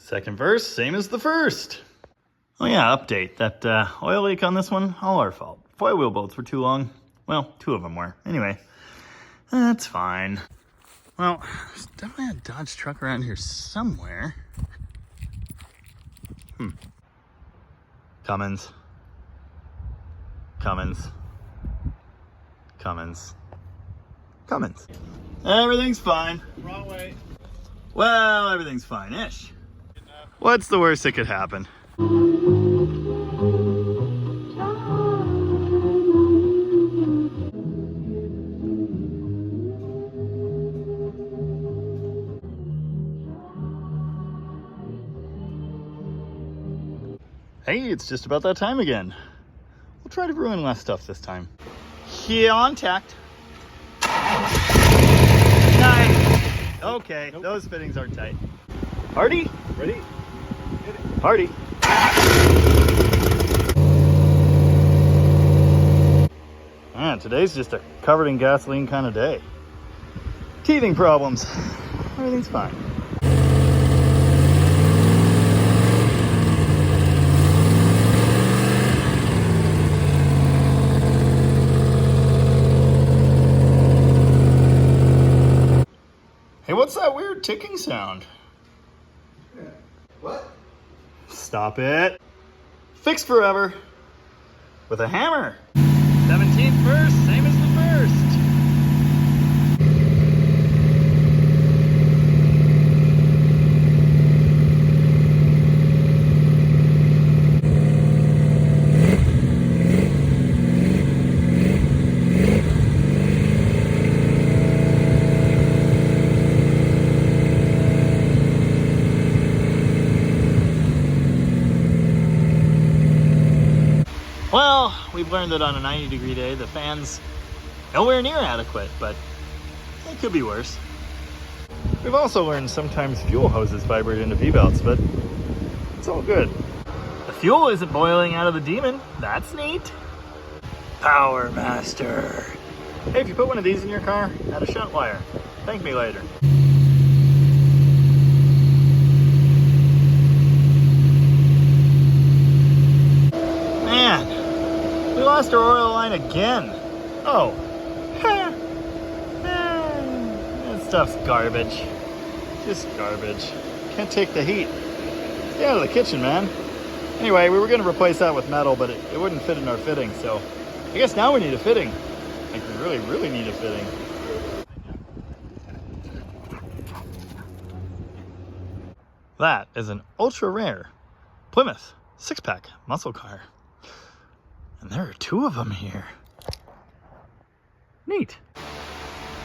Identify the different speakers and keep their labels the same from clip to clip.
Speaker 1: Second verse, same as the first. Oh yeah, update. That oil leak on this one, all our fault. Flywheel bolts were too long. Well, 2 of them were. Anyway, that's fine. Well, there's definitely a Dodge truck around here somewhere. Cummins. Everything's fine.
Speaker 2: Wrong way.
Speaker 1: Well, everything's fine-ish. What's the worst that could happen? Hey, it's just about that time again. We'll try to ruin less stuff this time. Here on tact. Nice. Okay, nope. Those fittings aren't tight. Hardy?
Speaker 2: Ready? Hit it.
Speaker 1: Hardy. Man, today's just a covered in gasoline kind of day. Teething problems. Everything's fine. Hey, what's that weird ticking sound?
Speaker 2: What?
Speaker 1: Stop it. Fixed forever. With a hammer. 17th verse, same as the first. Well, we've learned that on a 90-degree day, the fan's nowhere near adequate, but it could be worse. We've also learned sometimes fuel hoses vibrate into V-belts, but it's all good. The fuel isn't boiling out of the Demon. That's neat. Power Master. Hey, if you put one of these in your car, add a shunt wire. Thank me later. Man. We lost our oil line again. Oh. That stuff's garbage. Just garbage. Can't take the heat. Stay out of the kitchen, man. Anyway, we were going to replace that with metal, but it wouldn't fit in our fitting, so I guess now we need a fitting. Like, we really, really need a fitting. That is an ultra rare Plymouth 6-pack muscle car. And there are 2 of them here. Neat.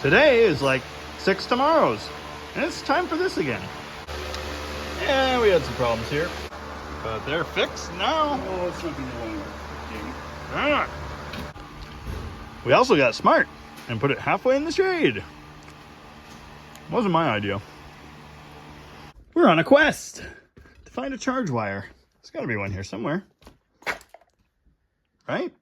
Speaker 1: Today is like 6 tomorrows. And it's time for this again. Yeah, we had some problems here. But they're fixed now.
Speaker 2: Oh, it's not going to long.
Speaker 1: Ah. We also got smart and put it halfway in the shade. Wasn't my idea. We're on a quest to find a charge wire. There's got to be one here somewhere. Right?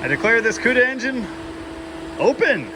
Speaker 1: I declare this Cuda engine open.